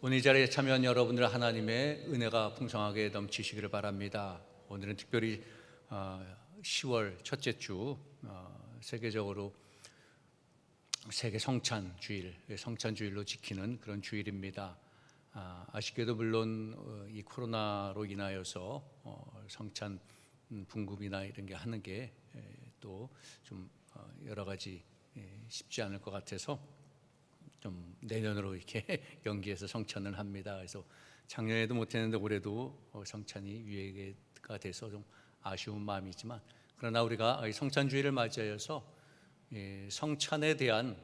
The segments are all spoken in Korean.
오늘 이 자리에 참여한 여러분들 하나님의 은혜가 풍성하게 넘치시기를 바랍니다. 오늘은 특별히 10월 첫째 주 세계적으로 세계 성찬 주일, 성찬 주일로 지키는 그런 주일입니다. 아쉽게도 물론 이 코로나로 인하여서 성찬 분급이나 이런 게 하는 게 또 좀 여러 가지 쉽지 않을 것 같아서 좀 내년으로 이렇게 연기해서 성찬을 합니다. 그래서 작년에도 못했는데 올해도 성찬이 유예가 돼서 좀 아쉬운 마음이지만, 그러나 우리가 성찬 주일을 맞이하여서 성찬에 대한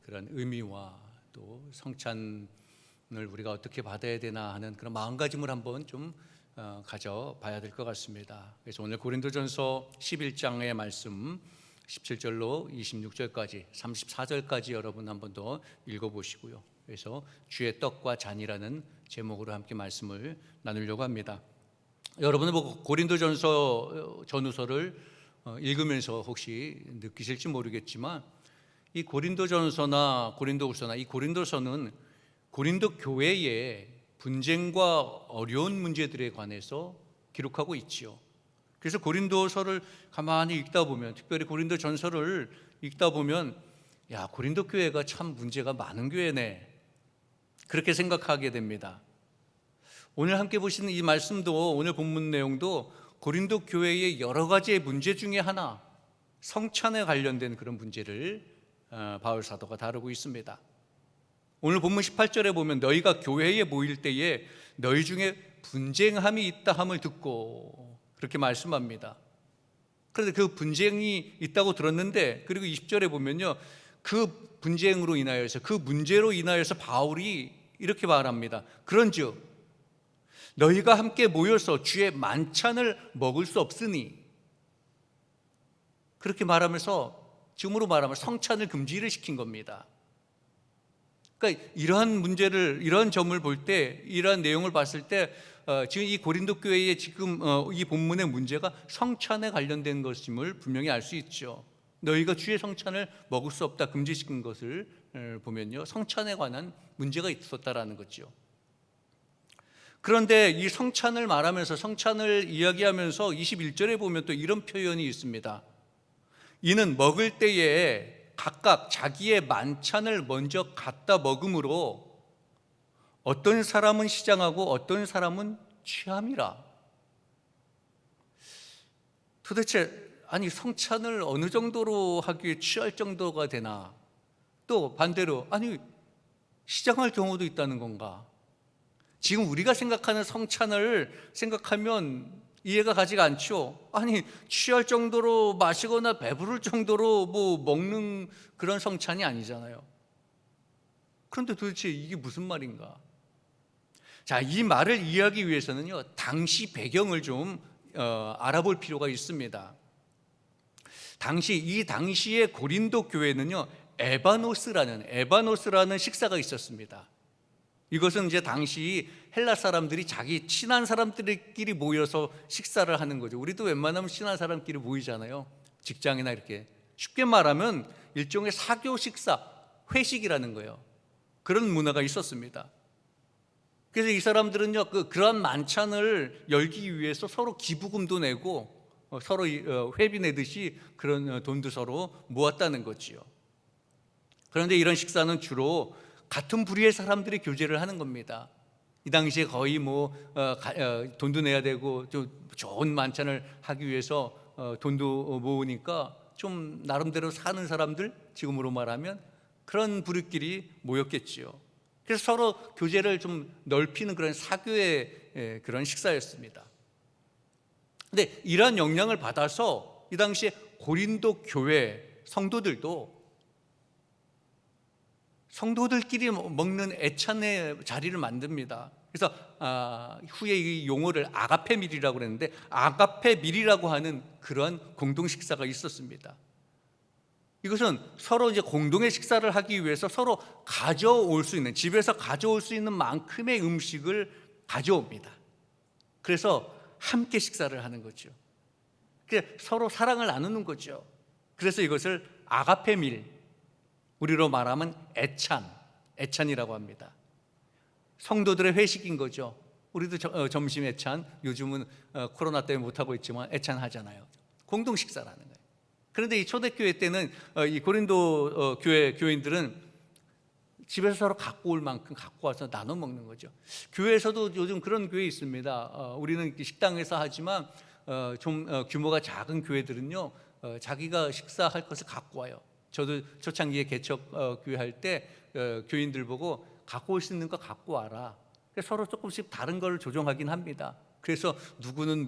그런 의미와 또 성찬을 우리가 어떻게 받아야 되나 하는 그런 마음가짐을 한번 좀 가져봐야 될 것 같습니다. 그래서 오늘 고린도전서 11장의 말씀 17절로 26절까지 34절까지 여러분 한 번 더 읽어보시고요. 그래서 주의 떡과 잔이라는 제목으로 함께 말씀을 나누려고 합니다. 여러분은 고린도전서 전후서를 읽으면서 혹시 느끼실지 모르겠지만, 이 고린도전서나 고린도후서나 이 고린도서는 고린도 교회의 분쟁과 어려운 문제들에 관해서 기록하고 있지요. 그래서 고린도서를 가만히 읽다 보면, 특별히 고린도전서를 읽다 보면, 야, 고린도 교회가 참 문제가 많은 교회네, 그렇게 생각하게 됩니다. 오늘 함께 보시는 이 말씀도, 오늘 본문 내용도 고린도 교회의 여러 가지의 문제 중에 하나, 성찬에 관련된 그런 문제를 바울 사도가 다루고 있습니다. 오늘 본문 18절에 보면 너희가 교회에 모일 때에 너희 중에 분쟁함이 있다 함을 듣고, 그렇게 말씀합니다. 그런데 그 분쟁이 있다고 들었는데, 그리고 20절에 보면요, 그 분쟁으로 인하여서, 그 문제로 인하여서 바울이 이렇게 말합니다. 그런즉 너희가 함께 모여서 주의 만찬을 먹을 수 없으니, 그렇게 말하면서 지금으로 말하면 성찬을 금지를 시킨 겁니다. 그러니까 이러한 문제를, 이러한 점을 볼 때, 이러한 내용을 봤을 때 지금 이 고린도 교회의 지금 이 본문의 문제가 성찬에 관련된 것임을 분명히 알 수 있죠. 너희가 주의 성찬을 먹을 수 없다 금지시킨 것을 보면요, 성찬에 관한 문제가 있었다라는 거죠. 그런데 이 성찬을 말하면서, 성찬을 이야기하면서 21절에 보면 또 이런 표현이 있습니다. 이는 먹을 때에 각각 자기의 만찬을 먼저 갖다 먹음으로 어떤 사람은 시장하고 어떤 사람은 취함이라. 도대체 아니, 성찬을 어느 정도로 하기에 취할 정도가 되나? 또 반대로 아니, 시장할 경우도 있다는 건가? 지금 우리가 생각하는 성찬을 생각하면 이해가 가지가 않죠. 아니, 취할 정도로 마시거나 배부를 정도로 먹는 그런 성찬이 아니잖아요. 그런데 도대체 이게 무슨 말인가? 자, 이 말을 이해하기 위해서는요, 당시 배경을 좀 알아볼 필요가 있습니다. 이 당시의 고린도 교회는요, 에바노스라는 식사가 있었습니다. 이것은 이제 당시 헬라 사람들이 자기 친한 사람들끼리 모여서 식사를 하는 거죠. 우리도 웬만하면 친한 사람끼리 모이잖아요. 직장이나 이렇게. 쉽게 말하면 일종의 사교 식사, 회식이라는 거예요. 그런 문화가 있었습니다. 그래서 이 사람들은요, 그러한 만찬을 열기 위해서 서로 기부금도 내고 서로 회비 내듯이 그런 돈도 서로 모았다는 거지요. 그런데 이런 식사는 주로 같은 부류의 사람들이 교제를 하는 겁니다. 이 당시에 거의 돈도 내야 되고 좀 좋은 만찬을 하기 위해서 돈도 모으니까 좀 나름대로 사는 사람들, 지금으로 말하면 그런 부류끼리 모였겠지요. 그래서 서로 교제를 좀 넓히는 그런 사교의 그런 식사였습니다. 근데 이러한 영향을 받아서 이 당시에 고린도 교회 성도들끼리 먹는 애찬의 자리를 만듭니다. 그래서 후에 이 용어를 아가페밀이라고 그랬는데, 아가페밀이라고 하는 그런 공동 식사가 있었습니다. 이것은 서로 이제 공동의 식사를 하기 위해서 서로 가져올 수 있는, 집에서 가져올 수 있는 만큼의 음식을 가져옵니다. 그래서 함께 식사를 하는 거죠. 서로 사랑을 나누는 거죠. 그래서 이것을 아가페밀, 우리로 말하면 애찬이라고 합니다. 성도들의 회식인 거죠. 우리도 점심 애찬, 요즘은 코로나 때문에 못하고 있지만 애찬 하잖아요. 공동 식사라는 거예요. 그런데 이 초대교회 때는 이 고린도 교인들은 집에서 서로 갖고 올 만큼 갖고 와서 나눠 먹는 거죠. 교회에서도 요즘 그런 교회 있습니다. 우리는 식당에서 하지만 좀 규모가 작은 교회들은요, 자기가 식사할 것을 갖고 와요. 저도 초창기에 개척 교회 할 때 교인들 보고 갖고 올 수 있는 거 갖고 와라. 서로 조금씩 다른 걸 조정하긴 합니다. 그래서 누구는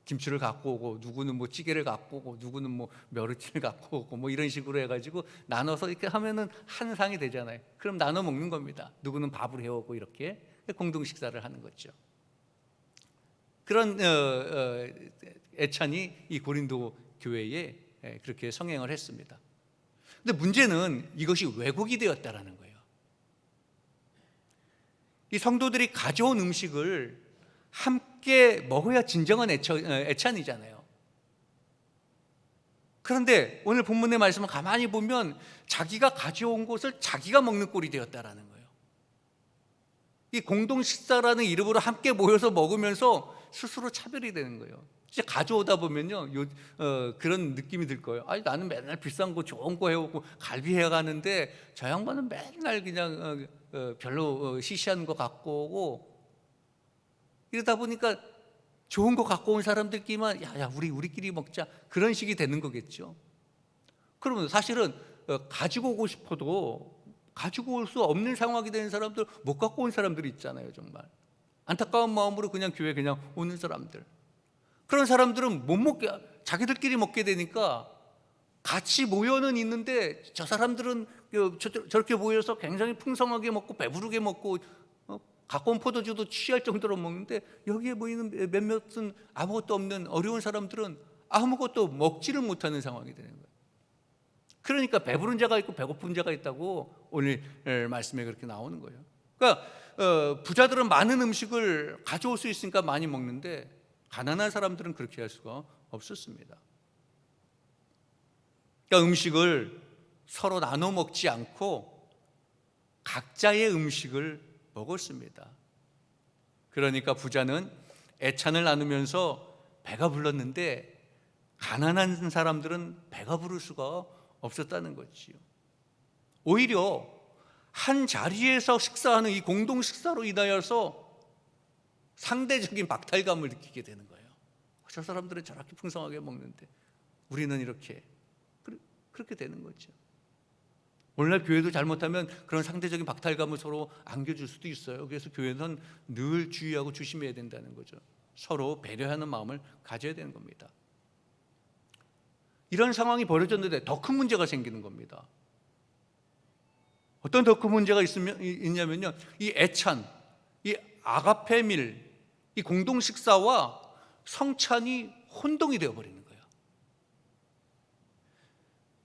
김치를 갖고 오고, 누구는 뭐 찌개를 갖고 오고, 누구는 뭐 멸치를 갖고 오고, 뭐 이런 식으로 해가지고 나눠서 이렇게 하면은 한 상이 되잖아요. 그럼 나눠 먹는 겁니다. 누구는 밥을 해오고, 이렇게 공동 식사를 하는 거죠. 그런 애찬이 이 고린도 교회에 그렇게 성행을 했습니다. 근데 문제는 이것이 왜곡이 되었다라는 거예요. 이 성도들이 가져온 음식을 함께 먹어야 진정한 애찬이잖아요. 그런데 오늘 본문의 말씀을 가만히 보면 자기가 가져온 것을 자기가 먹는 꼴이 되었다라는 거예요. 이 공동 식사라는 이름으로 함께 모여서 먹으면서 스스로 차별이 되는 거예요. 이제 가져오다 보면요, 그런 느낌이 들 거예요. 아니, 나는 맨날 비싼 거 좋은 거 해오고 갈비 해가는데 저 양반은 맨날 그냥 별로 시시한 거 갖고 오고, 이러다 보니까 좋은 거 갖고 온 사람들끼리만 야 우리끼리 먹자, 그런 식이 되는 거겠죠. 그러면 사실은 가지고 오고 싶어도 가지고 올 수 없는 상황이 되는 사람들, 못 갖고 온 사람들이 있잖아요. 정말 안타까운 마음으로 그냥 교회 그냥 오는 사람들, 그런 사람들은 못 먹게, 자기들끼리 먹게 되니까 같이 모여는 있는데 저 사람들은 저렇게 모여서 굉장히 풍성하게 먹고 배부르게 먹고 갖고 온 포도주도 취할 정도로 먹는데, 여기에 모이는 몇몇은 아무것도 없는 어려운 사람들은 아무것도 먹지를 못하는 상황이 되는 거예요. 그러니까 배부른 자가 있고 배고픈 자가 있다고 오늘 말씀에 그렇게 나오는 거예요. 그러니까 부자들은 많은 음식을 가져올 수 있으니까 많이 먹는데, 가난한 사람들은 그렇게 할 수가 없었습니다. 그러니까 음식을 서로 나눠 먹지 않고 각자의 음식을 먹었습니다. 그러니까 부자는 애찬을 나누면서 배가 불렀는데 가난한 사람들은 배가 부를 수가 없었다는 거지요. 오히려 한 자리에서 식사하는 이 공동 식사로 인하여서 상대적인 박탈감을 느끼게 되는 거예요. 저 사람들은 저렇게 풍성하게 먹는데 우리는 이렇게, 그렇게 되는 거죠. 오늘날 교회도 잘못하면 그런 상대적인 박탈감을 서로 안겨줄 수도 있어요. 그래서 교회는 늘 주의하고 조심해야 된다는 거죠. 서로 배려하는 마음을 가져야 되는 겁니다. 이런 상황이 벌어졌는데 더 큰 문제가 생기는 겁니다. 어떤 더 큰 문제가 있냐면요, 이 애찬, 이 아가페밀, 이 공동 식사와 성찬이 혼동이 되어버리는 거예요.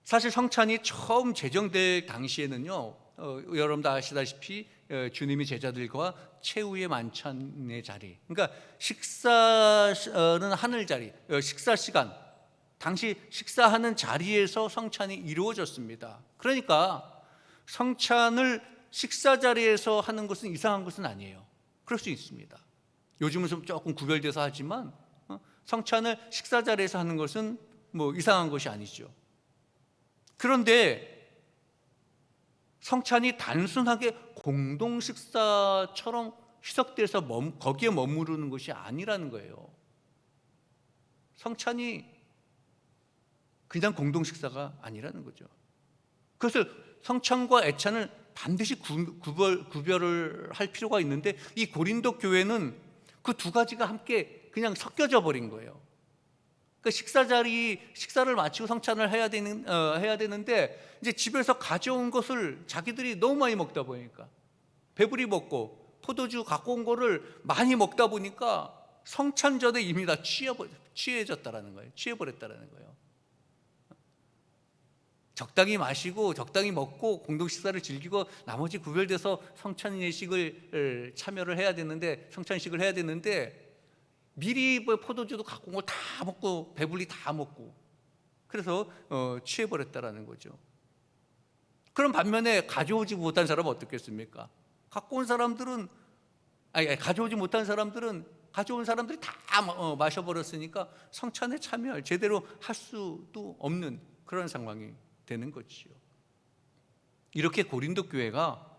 사실 성찬이 처음 제정될 당시에는요, 여러분 다 아시다시피 주님이 제자들과 최후의 만찬의 자리, 그러니까 식사는 하늘 자리, 식사 시간, 당시 식사하는 자리에서 성찬이 이루어졌습니다. 그러니까 성찬을 식사 자리에서 하는 것은 이상한 것은 아니에요. 그럴 수 있습니다. 요즘은 좀 조금 구별돼서 하지만 성찬을 식사 자리에서 하는 것은 뭐 이상한 것이 아니죠. 그런데 성찬이 단순하게 공동 식사처럼 희석돼서 거기에 머무르는 것이 아니라는 거예요. 성찬이 그냥 공동 식사가 아니라는 거죠. 그래서 성찬과 애찬을 반드시 구별을 할 필요가 있는데, 이 고린도 교회는 그 두 가지가 함께 그냥 섞여져 버린 거예요. 그러니까 식사를 마치고 성찬을 해야 되는데 이제 집에서 가져온 것을 자기들이 너무 많이 먹다 보니까, 배불리 먹고 포도주 갖고 온 거를 많이 먹다 보니까 성찬 전에 이미 다 취해졌다라는 거예요. 취해버렸다라는 거예요. 적당히 마시고 적당히 먹고 공동 식사를 즐기고 나머지 구별돼서 성찬 예식을 참여를 해야 되는데, 성찬식을 해야 되는데 미리 포도주도 갖고 온 거 다 먹고 배불리 다 먹고, 그래서 취해버렸다라는 거죠. 그럼 반면에 가져오지 못한 사람은 어떻겠습니까? 갖고 온 사람들은 가져오지 못한 사람들은 가져온 사람들이 다 마셔버렸으니까 성찬에 참여할 제대로 할 수도 없는 그런 상황이 되는 거지요. 이렇게 고린도 교회가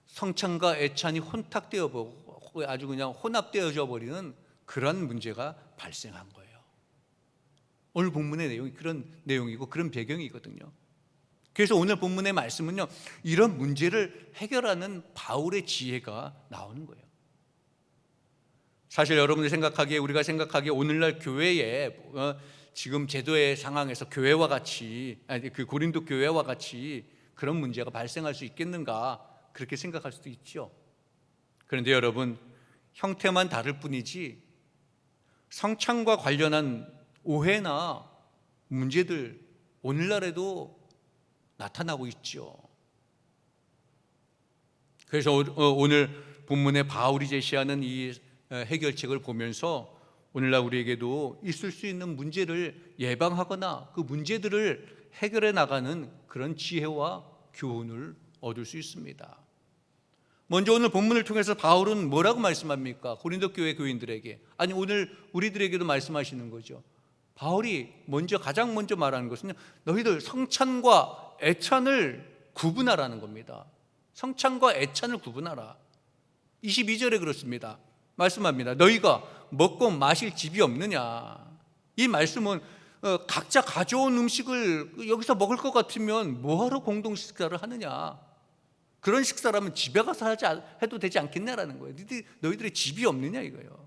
성찬과 애찬이 혼탁되어 버리고 아주 그냥 혼합되어져 버리는 그런 문제가 발생한 거예요. 오늘 본문의 내용이 그런 내용이고 그런 배경이거든요. 그래서 오늘 본문의 말씀은요, 이런 문제를 해결하는 바울의 지혜가 나오는 거예요. 사실 여러분들이 생각하기에, 우리가 생각하기에 오늘날 교회에 지금 제도의 상황에서 교회와 같이, 그 고린도 교회와 같이 그런 문제가 발생할 수 있겠는가, 그렇게 생각할 수도 있죠. 그런데 여러분, 형태만 다를 뿐이지 성찬과 관련한 오해나 문제들 오늘날에도 나타나고 있죠. 그래서 오늘 본문에 바울이 제시하는 이 해결책을 보면서 오늘날 우리에게도 있을 수 있는 문제를 예방하거나 그 문제들을 해결해 나가는 그런 지혜와 교훈을 얻을 수 있습니다. 먼저 오늘 본문을 통해서 바울은 뭐라고 말씀합니까? 고린도 교회 교인들에게, 아니 오늘 우리들에게도 말씀하시는 거죠. 바울이 가장 먼저 말하는 것은 너희들 성찬과 애찬을 구분하라는 겁니다. 성찬과 애찬을 구분하라. 22절에 그렇습니다. 말씀합니다. 너희가 먹고 마실 집이 없느냐. 이 말씀은 각자 가져온 음식을 여기서 먹을 것 같으면 뭐하러 공동 식사를 하느냐. 그런 식사라면 집에 가서 해도 되지 않겠냐라는 거예요. 너희들의 집이 없느냐 이거예요.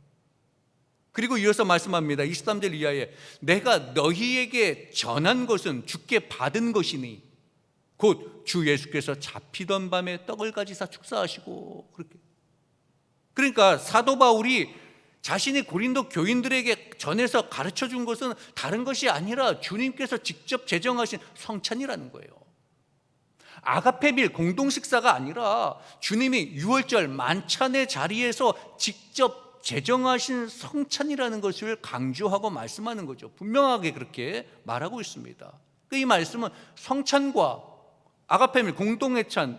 그리고 이어서 말씀합니다. 23절 이하에 내가 너희에게 전한 것은 주께 받은 것이니 곧 주 예수께서 잡히던 밤에 떡을 가지사 축사하시고, 그렇게. 그러니까 사도 바울이 자신이 고린도 교인들에게 전해서 가르쳐 준 것은 다른 것이 아니라 주님께서 직접 제정하신 성찬이라는 거예요. 아가페밀 공동식사가 아니라 주님이 유월절 만찬의 자리에서 직접 제정하신 성찬이라는 것을 강조하고 말씀하는 거죠. 분명하게 그렇게 말하고 있습니다. 이 말씀은 성찬과 아가페밀 공동애찬,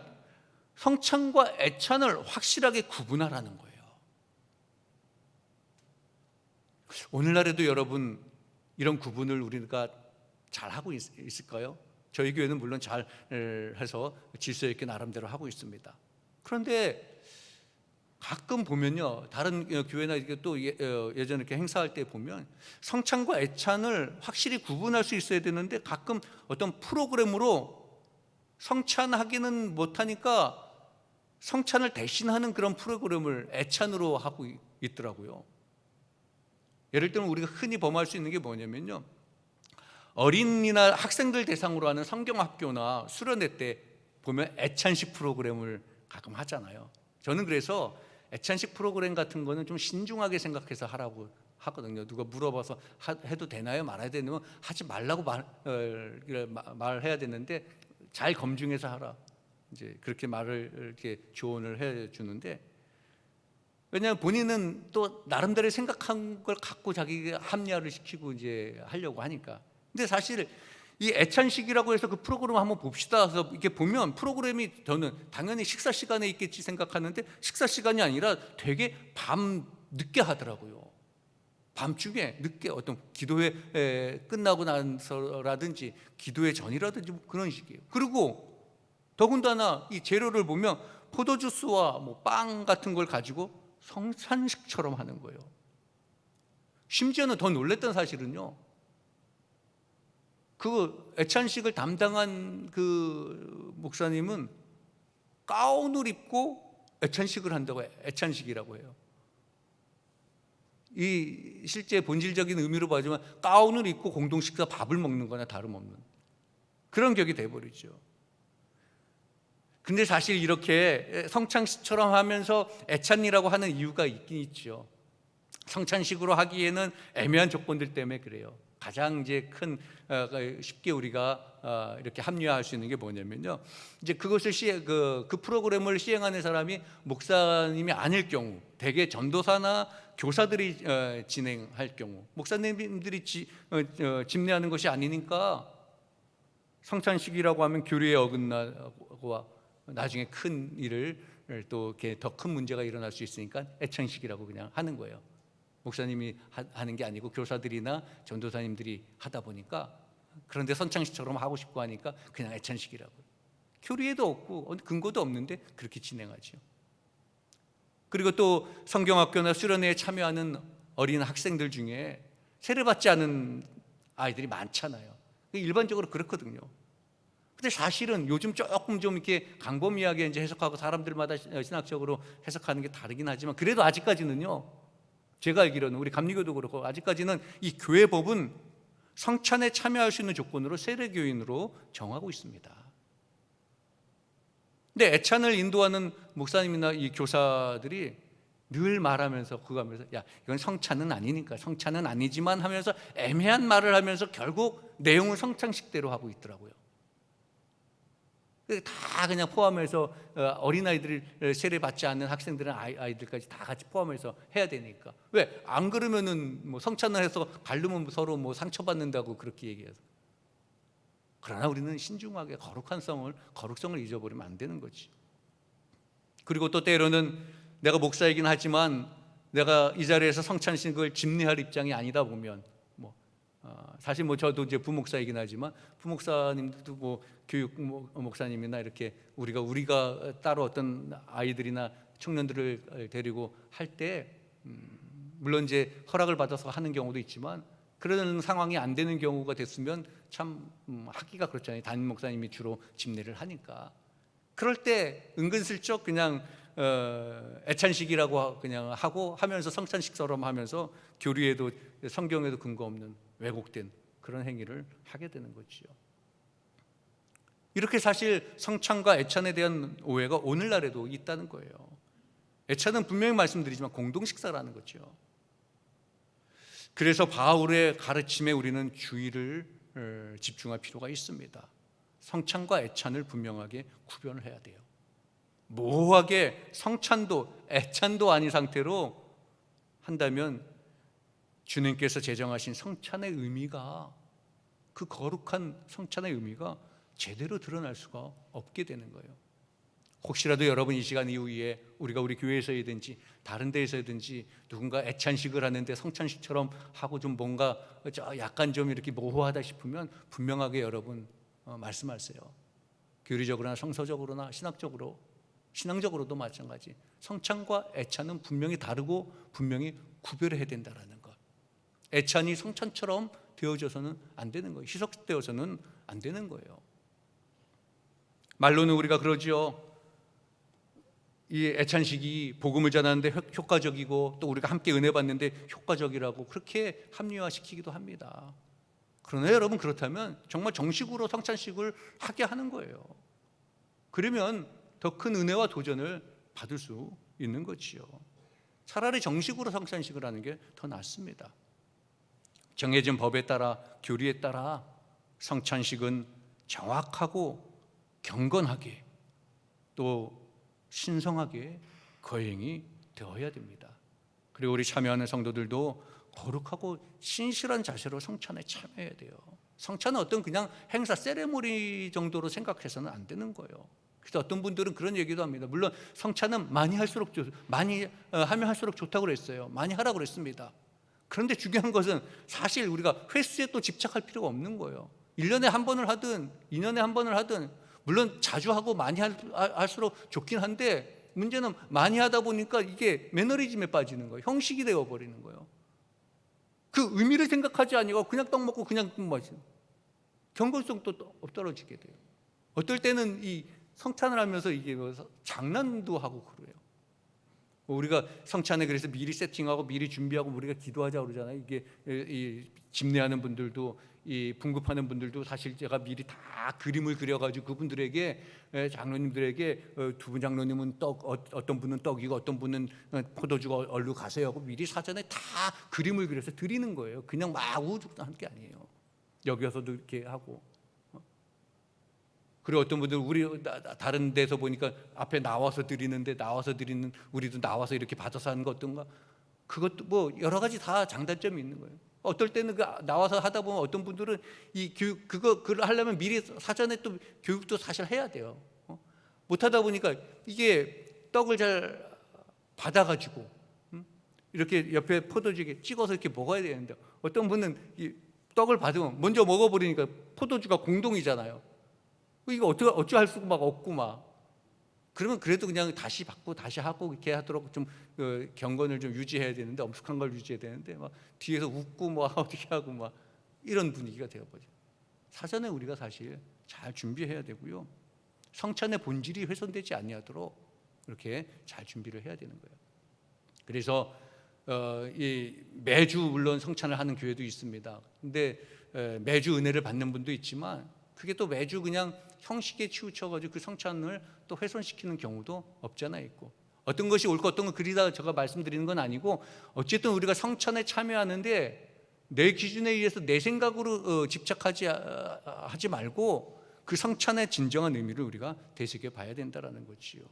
성찬과 애찬을 확실하게 구분하라는 거예요. 오늘날에도 여러분 이런 구분을 우리가 잘 하고 있을까요? 저희 교회는 물론 잘 해서 질서 있게 나름대로 하고 있습니다. 그런데 가끔 보면요, 다른 교회나 또 예전에 이렇게 행사할 때 보면 성찬과 애찬을 확실히 구분할 수 있어야 되는데 가끔 어떤 프로그램으로 성찬하기는 못하니까 성찬을 대신하는 그런 프로그램을 애찬으로 하고 있더라고요. 예를 들면 우리가 흔히 범할 수 있는 게 뭐냐면요, 어린이나 학생들 대상으로 하는 성경학교나 수련회 때 보면 애찬식 프로그램을 가끔 하잖아요. 저는 그래서 애찬식 프로그램 같은 거는 좀 신중하게 생각해서 하라고 하거든요. 누가 물어봐서 해도 되나요? 말아야 되나요? 하지 말라고 말해야 되는데 잘 검증해서 하라. 이제 그렇게 말을 이렇게 조언을 해 주는데, 왜냐하면 본인은 또 나름대로 생각한 걸 갖고 자기가 합리화를 시키고 이제 하려고 하니까. 근데 사실 이 애찬식이라고 해서 그 프로그램 한번 봅시다 해서 이렇게 보면 프로그램이 저는 당연히 식사 시간에 있겠지 생각하는데 식사 시간이 아니라 되게 밤 늦게 하더라고요. 밤중에 늦게 어떤 기도회 끝나고 나서라든지 기도회 전이라든지 뭐 그런 식이에요. 그리고 더군다나 이 재료를 보면 포도주스와 뭐 빵 같은 걸 가지고 성찬식처럼 하는 거예요. 심지어는 더 놀랬던 사실은요, 그 애찬식을 담당한 그 목사님은 가운을 입고 애찬식을 한다고, 애찬식이라고 해요. 이 실제 본질적인 의미로 봐주면 가운을 입고 공동식사 밥을 먹는 거나 다름없는 그런 격이 돼버리죠. 근데 사실 이렇게 성찬식처럼 하면서 애찬이라고 하는 이유가 있긴 있죠. 성찬식으로 하기에는 애매한 조건들 때문에 그래요. 가장 이제 큰 쉽게 우리가 이렇게 합리화할 수 있는 게 뭐냐면요, 이제 그것을 그 프로그램을 시행하는 사람이 목사님이 아닐 경우, 대개 전도사나 교사들이 진행할 경우, 목사님들이 집례하는 것이 아니니까 성찬식이라고 하면 교리에 어긋나고 나중에 큰 일을 또 이렇게 더 큰 문제가 일어날 수 있으니까 애찬식이라고 그냥 하는 거예요. 목사님이 하는 게 아니고 교사들이나 전도사님들이 하다 보니까, 그런데 선창식처럼 하고 싶고 하니까 그냥 애찬식이라고. 교리에도 없고 근거도 없는데 그렇게 진행하죠. 그리고 또 성경학교나 수련회에 참여하는 어린 학생들 중에 세례받지 않은 아이들이 많잖아요. 일반적으로 그렇거든요. 근데 사실은 요즘 조금 좀 이렇게 광범위하게 이제 해석하고 사람들마다 신학적으로 해석하는 게 다르긴 하지만, 그래도 아직까지는요, 제가 알기로는 우리 감리교도 그렇고 아직까지는 이 교회법은 성찬에 참여할 수 있는 조건으로 세례교인으로 정하고 있습니다. 근데 애찬을 인도하는 목사님이나 이 교사들이 늘 말하면서 그거 하면서, 야, 이건 성찬은 아니니까, 성찬은 아니지만 하면서 애매한 말을 하면서 결국 내용은 성찬식대로 하고 있더라고요. 다 그냥 포함해서 어린아이들을 세례받지 않는 학생들은 아이들까지 다 같이 포함해서 해야 되니까. 왜? 안 그러면은 뭐 성찬을 해서 가르면 서로 뭐 상처받는다고 그렇게 얘기해서. 그러나 우리는 신중하게 거룩성을 잊어버리면 안 되는 거지. 그리고 또 때로는 내가 목사이긴 하지만 내가 이 자리에서 성찬식을 집례할 입장이 아니다 보면, 사실 저도 이제 부목사이긴 하지만 부목사님들도 교육 목사님이나 이렇게 우리가 따로 어떤 아이들이나 청년들을 데리고 할 때 물론 이제 허락을 받아서 하는 경우도 있지만, 그런 상황이 안 되는 경우가 됐으면 참 하기가 그렇잖아요. 담임 목사님이 주로 집례를 하니까. 그럴 때 은근슬쩍 그냥 애찬식이라고 그냥 하고 하면서 성찬식처럼 하면서 교리에도 성경에도 근거 없는 왜곡된 그런 행위를 하게 되는 거지요. 이렇게 사실 성찬과 애찬에 대한 오해가 오늘날에도 있다는 거예요. 애찬은 분명히 말씀드리지만 공동식사라는 거죠. 그래서 바울의 가르침에 우리는 주의를 집중할 필요가 있습니다. 성찬과 애찬을 분명하게 구별을 해야 돼요. 모호하게 성찬도 애찬도 아닌 상태로 한다면 주님께서 제정하신 성찬의 의미가, 그 거룩한 성찬의 의미가 제대로 드러날 수가 없게 되는 거예요. 혹시라도 여러분 이 시간 이후에 우리 교회에서든지 다른 데에서든지 누군가 애찬식을 하는데 성찬식처럼 하고 좀 뭔가 약간 좀 이렇게 모호하다 싶으면 분명하게 여러분 말씀하세요. 교리적으로나 성서적으로나 신앙적으로도 마찬가지. 성찬과 애찬은 분명히 다르고 분명히 구별해야 된다라는 것. 애찬이 성찬처럼 되어져서는 안 되는 거예요. 희석되어서는 안 되는 거예요. 말로는 우리가 그러지요. 이 애찬식이 복음을 전하는데 효과적이고 또 우리가 함께 은혜 받는데 효과적이라고 그렇게 합리화시키기도 합니다. 그러나 여러분, 그렇다면 정말 정식으로 성찬식을 하게 하는 거예요. 그러면 더 큰 은혜와 도전을 받을 수 있는 거지요. 차라리 정식으로 성찬식을 하는 게 더 낫습니다. 정해진 법에 따라, 교리에 따라 성찬식은 정확하고 경건하게 또 신성하게 거행이 되어야 됩니다. 그리고 우리 참여하는 성도들도 거룩하고 신실한 자세로 성찬에 참여해야 돼요. 성찬은 어떤 그냥 행사, 세레모니 정도로 생각해서는 안 되는 거예요. 그래서 어떤 분들은 그런 얘기도 합니다. 물론 성찬은 많이 하면 할수록 좋다고 그랬어요. 많이 하라고 그랬습니다. 그런데 중요한 것은 사실 우리가 횟수에 또 집착할 필요가 없는 거예요. 1년에 한 번을 하든 2년에 한 번을 하든, 물론 자주 하고 많이 할수록 좋긴 한데, 문제는 많이 하다 보니까 이게 매너리즘에 빠지는 거예요. 형식이 되어버리는 거예요. 그 의미를 생각하지 아니고 그냥 떡 먹고 그냥 마시는, 경건성도 떨어지게 돼요. 어떨 때는 이 성찬을 하면서 이게 장난도 하고 그래요. 우리가 성찬에 그래서 미리 세팅하고 미리 준비하고 우리가 기도하자 그러잖아요. 이게 이 집례하는 분들도, 이 분급하는 분들도 사실 제가 미리 다 그림을 그려가지고 그분들에게, 장로님들에게 두 분 장로님은 떡, 어떤 분은 떡이고 어떤 분은 포도주고 얼른 가세요 하고 미리 사전에 다 그림을 그려서 드리는 거예요. 그냥 막 우죽한 게 아니에요. 여기 와서도 이렇게 하고. 그리고 어떤 분들 우리 다른 데서 보니까 앞에 나와서 드리는 우리도 나와서 이렇게 받아서 하는 거 어떤가? 그것도 여러 가지 다 장단점이 있는 거예요. 어떨 때는 나와서 하다 보면 어떤 분들은 이 교육 그걸 하려면 미리 사전에 또 교육도 사실 해야 돼요. 못하다 보니까 이게 떡을 잘 받아가지고 이렇게 옆에 포도주에 찍어서 이렇게 먹어야 되는데, 어떤 분은 이 떡을 받으면 먼저 먹어버리니까 포도주가 공동이잖아요. 이거 어찌할 수가 막 없고 막. 그러면 그래도 그냥 다시 받고 다시 하고 이렇게 하도록 좀 경건을 좀 유지해야 되는데, 엄숙한 걸 유지해야 되는데 막 뒤에서 웃고 뭐 어떻게 하고 막 이런 분위기가 되어버려. 사전에 우리가 사실 잘 준비해야 되고요. 성찬의 본질이 훼손되지 아니하도록 이렇게 잘 준비를 해야 되는 거예요. 그래서 이 매주 물론 성찬을 하는 교회도 있습니다. 근데 매주 은혜를 받는 분도 있지만, 그게 또 매주 그냥 형식에 치우쳐가지고 그 성찬을 또 훼손시키는 경우도 없잖아 있고, 어떤 것이 옳고 어떤 건 그리다 제가 말씀드리는 건 아니고, 어쨌든 우리가 성찬에 참여하는데 내 기준에 의해서 내 생각으로 집착하지 말고 그 성찬의 진정한 의미를 우리가 되새겨 봐야 된다라는 거지요.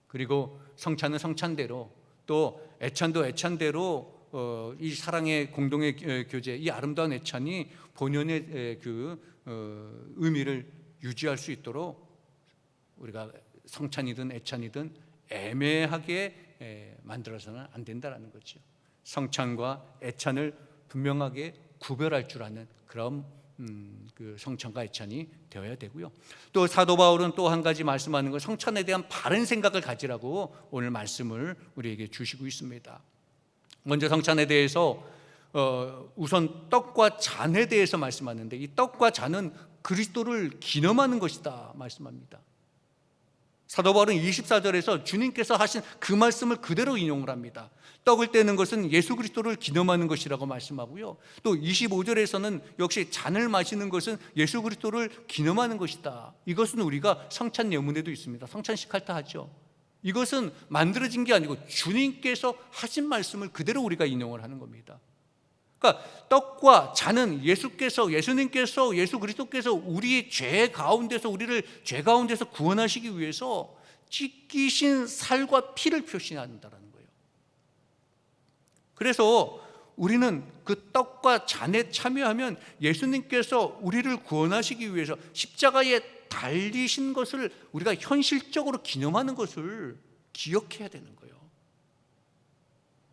그리고 성찬은 성찬대로, 또 애찬도 애찬대로 이 사랑의 공동의 교제, 이 아름다운 애찬이 본연의 그 의미를 유지할 수 있도록 우리가 성찬이든 애찬이든 애매하게 만들어서는 안 된다는 거죠. 성찬과 애찬을 분명하게 구별할 줄 아는 그런 그 성찬과 애찬이 되어야 되고요. 또 사도 바울은 또 한 가지 말씀하는 건 성찬에 대한 바른 생각을 가지라고 오늘 말씀을 우리에게 주시고 있습니다. 먼저 성찬에 대해서 우선 떡과 잔에 대해서 말씀하는데, 이 떡과 잔은 그리스도를 기념하는 것이다 말씀합니다. 사도 바울은 24절에서 주님께서 하신 그 말씀을 그대로 인용을 합니다. 떡을 떼는 것은 예수 그리스도를 기념하는 것이라고 말씀하고요. 또 25절에서는 역시 잔을 마시는 것은 예수 그리스도를 기념하는 것이다. 이것은 우리가 성찬 예문에도 있습니다. 성찬식 할 때 하죠. 이것은 만들어진 게 아니고 주님께서 하신 말씀을 그대로 우리가 인용을 하는 겁니다. 그러니까 떡과 잔은 예수님께서 예수 그리스도께서 우리의 죄 가운데서, 우리를 죄 가운데서 구원하시기 위해서 찢기신 살과 피를 표시한다는 거예요. 그래서 우리는 그 떡과 잔에 참여하면 예수님께서 우리를 구원하시기 위해서 십자가에 달리신 것을 우리가 현실적으로 기념하는 것을 기억해야 되는 거예요.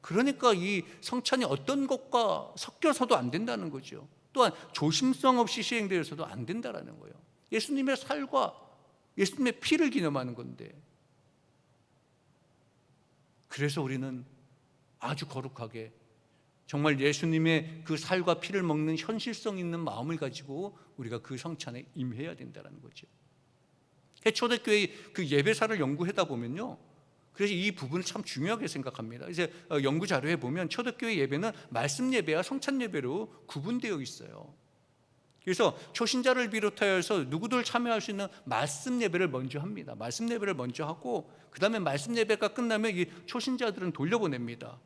그러니까 이 성찬이 어떤 것과 섞여서도 안 된다는 거죠. 또한 조심성 없이 시행되어서도 안 된다는 거예요. 예수님의 살과 예수님의 피를 기념하는 건데, 그래서 우리는 아주 거룩하게 정말 예수님의 그 살과 피를 먹는 현실성 있는 마음을 가지고 우리가 그 성찬에 임해야 된다는 거죠. 초대교회 그 예배사를 연구하다 보면요, 그래서 이 부분을 참 중요하게 생각합니다. 이제 연구 자료에 보면 초대교회 예배는 말씀 예배와 성찬 예배로 구분되어 있어요. 그래서 초신자를 비롯하여서 누구들 참여할 수 있는 말씀 예배를 먼저 합니다. 말씀 예배를 먼저 하고, 그 다음에 말씀 예배가 끝나면 이 초신자들은 돌려보냅니다.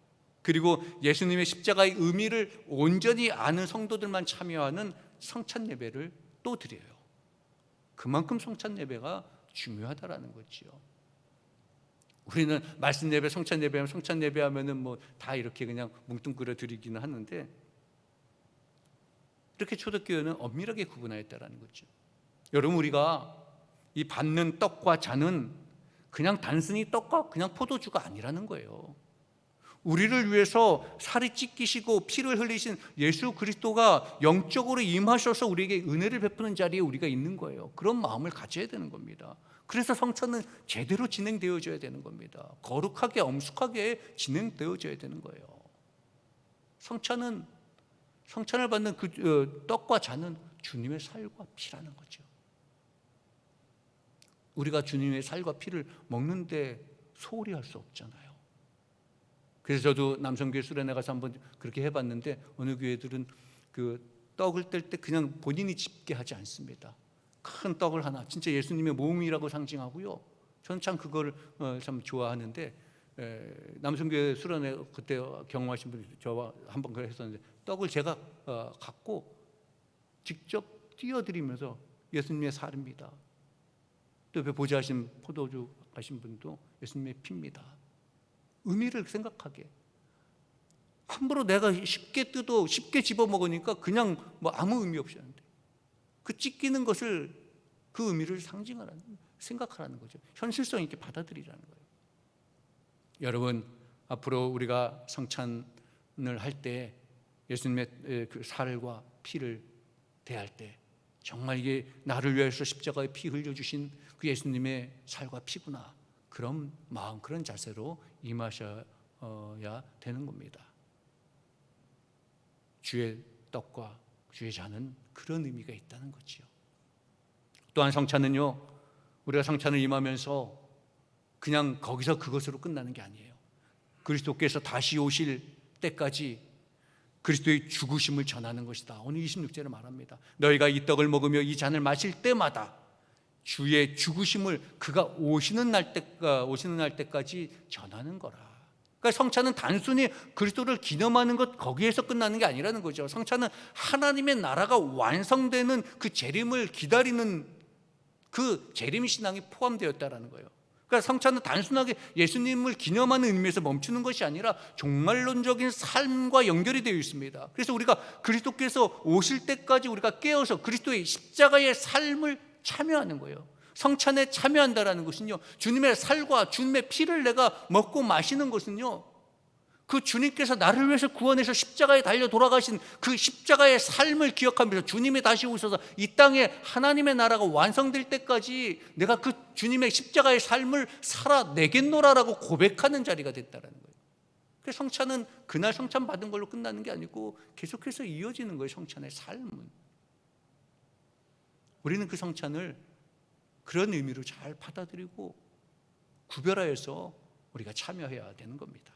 그리고 예수님의 십자가의 의미를 온전히 아는 성도들만 참여하는 성찬 예배를 또 드려요. 그만큼 성찬 예배가 중요하다라는 거지요. 우리는 말씀 예배, 성찬 예배, 성찬 예배 하면은 뭐 다 이렇게 그냥 뭉뚱그려 드리기는 하는데, 이렇게 초대교회는 엄밀하게 구분하였다라는 거죠. 여러분, 우리가 이 받는 떡과 잔은 그냥 단순히 떡과 그냥 포도주가 아니라는 거예요. 우리를 위해서 살이 찢기시고 피를 흘리신 예수 그리스도가 영적으로 임하셔서 우리에게 은혜를 베푸는 자리에 우리가 있는 거예요. 그런 마음을 가져야 되는 겁니다. 그래서 성찬은 제대로 진행되어져야 되는 겁니다. 거룩하게 엄숙하게 진행되어져야 되는 거예요. 성찬을 받는 그 떡과 잔은 주님의 살과 피라는 거죠. 우리가 주님의 살과 피를 먹는데 소홀히 할 수 없잖아요. 그래서 저도 남성교회 수련회 가서 한번 그렇게 해봤는데, 어느 교회들은 그 떡을 뗄 때 그냥 본인이 집게 하지 않습니다. 큰 떡을 하나, 진짜 예수님의 몸이라고 상징하고요. 저는 참 그걸 참 좋아하는데, 남성교회 수련회 그때 경험하신 분이 저와 한번 그걸 했었는데, 떡을 제가 갖고 직접 띄어드리면서 예수님의 살입니다. 또 옆에 보좌하신 포도주 하신 분도 예수님의 피입니다. 의미를 생각하게. 함부로 내가 쉽게 뜯어 쉽게 집어먹으니까 그냥 뭐 아무 의미 없이 하는데, 그 찢기는 것을 그 의미를 상징하는, 생각하라는 거죠. 현실성 있게 받아들이라는 거예요. 여러분, 앞으로 우리가 성찬을 할 때 예수님의 그 살과 피를 대할 때 정말 이게 나를 위해서 십자가에 피 흘려주신 그 예수님의 살과 피구나, 그런 마음, 그런 자세로 임하셔야 되는 겁니다. 주의 떡과 주의 잔은 그런 의미가 있다는 거지요. 또한 성찬은요, 우리가 성찬을 임하면서 그냥 거기서 그것으로 끝나는 게 아니에요. 그리스도께서 다시 오실 때까지 그리스도의 죽으심을 전하는 것이다. 오늘 26절에 말합니다. 너희가 이 떡을 먹으며 이 잔을 마실 때마다 주의 죽으심을 그가 오시는 날 때까지 전하는 거라. 그러니까 성찬은 단순히 그리스도를 기념하는 것, 거기에서 끝나는 게 아니라는 거죠. 성찬은 하나님의 나라가 완성되는 그 재림을 기다리는 그 재림 신앙이 포함되었다라는 거예요. 그러니까 성찬은 단순하게 예수님을 기념하는 의미에서 멈추는 것이 아니라 종말론적인 삶과 연결이 되어 있습니다. 그래서 우리가 그리스도께서 오실 때까지 우리가 깨어서 그리스도의 십자가의 삶을 참여하는 거예요. 성찬에 참여한다라는 것은요, 주님의 살과 주님의 피를 내가 먹고 마시는 것은요, 그 주님께서 나를 위해서 구원해서 십자가에 달려 돌아가신 그 십자가의 삶을 기억하면서 주님이 다시 오셔서 이 땅에 하나님의 나라가 완성될 때까지 내가 그 주님의 십자가의 삶을 살아내겠노라라고 고백하는 자리가 됐다는 거예요. 그래서 성찬은 그날 성찬 받은 걸로 끝나는 게 아니고 계속해서 이어지는 거예요. 성찬의 삶은. 우리는 그 성찬을 그런 의미로 잘 받아들이고 구별하여서 우리가 참여해야 되는 겁니다.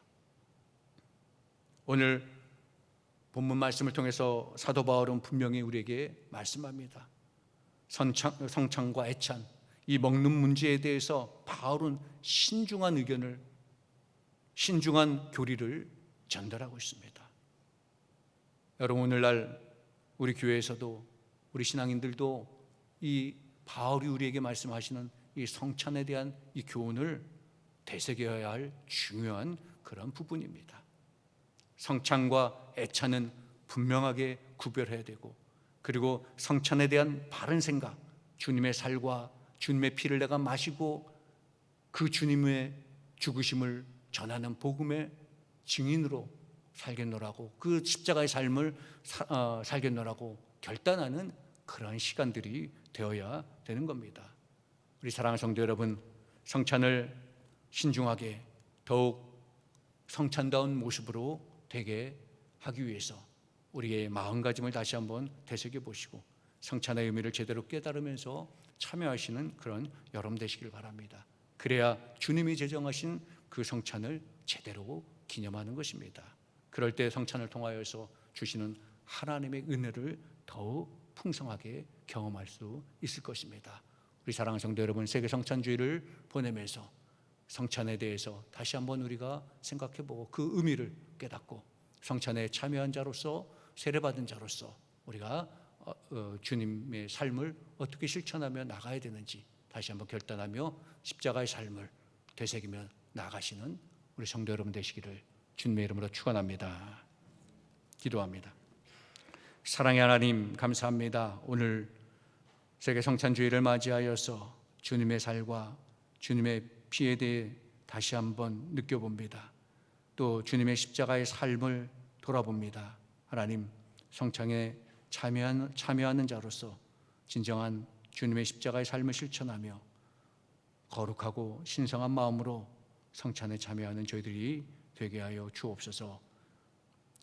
오늘 본문 말씀을 통해서 사도 바울은 분명히 우리에게 말씀합니다. 성찬과 애찬, 이 먹는 문제에 대해서 바울은 신중한 의견을, 신중한 교리를 전달하고 있습니다. 여러분, 오늘날 우리 교회에서도 우리 신앙인들도 이 바울이 우리에게 말씀하시는 이 성찬에 대한 이 교훈을 되새겨야 할 중요한 그런 부분입니다. 성찬과 애찬은 분명하게 구별해야 되고, 그리고 성찬에 대한 바른 생각, 주님의 살과 주님의 피를 내가 마시고 그 주님의 죽으심을 전하는 복음의 증인으로 살겠노라고, 그 십자가의 삶을 살겠노라고 결단하는 그런 시간들이 되어야 되는 겁니다. 우리 사랑하는 성도 여러분, 성찬을 신중하게 더욱 성찬다운 모습으로 되게 하기 위해서 우리의 마음가짐을 다시 한번 되새겨 보시고 성찬의 의미를 제대로 깨달으면서 참여하시는 그런 여러분 되시길 바랍니다. 그래야 주님이 제정하신 그 성찬을 제대로 기념하는 것입니다. 그럴 때 성찬을 통하여서 주시는 하나님의 은혜를 더욱 풍성하게 경험할 수 있을 것입니다. 우리 사랑하는 성도 여러분, 세계 성찬주의를 보내면서 성찬에 대해서 다시 한번 우리가 생각해보고 그 의미를 깨닫고 성찬에 참여한 자로서, 세례받은 자로서 우리가 주님의 삶을 어떻게 실천하며 나가야 되는지 다시 한번 결단하며 십자가의 삶을 되새기며 나가시는 우리 성도 여러분 되시기를 주님의 이름으로 축원합니다. 기도합니다. 사랑의 하나님, 감사합니다. 오늘 세계 성찬주의를 맞이하여서 주님의 살과 주님의 피에 대해 다시 한번 느껴봅니다. 또 주님의 십자가의 삶을 돌아봅니다. 하나님, 성찬에 참여하는 자로서 진정한 주님의 십자가의 삶을 실천하며 거룩하고 신성한 마음으로 성찬에 참여하는 저희들이 되게 하여 주옵소서.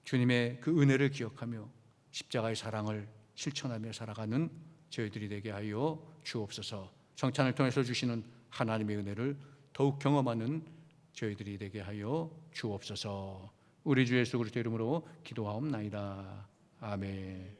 주님의 그 은혜를 기억하며 십자가의 사랑을 실천하며 살아가는 저희들이 되게 하여 주옵소서. 성찬을 통해서 주시는 하나님의 은혜를 더욱 경험하는 저희들이 되게 하여 주옵소서. 우리 주 예수 그리스도 이름으로 기도하옵나이다. 아멘.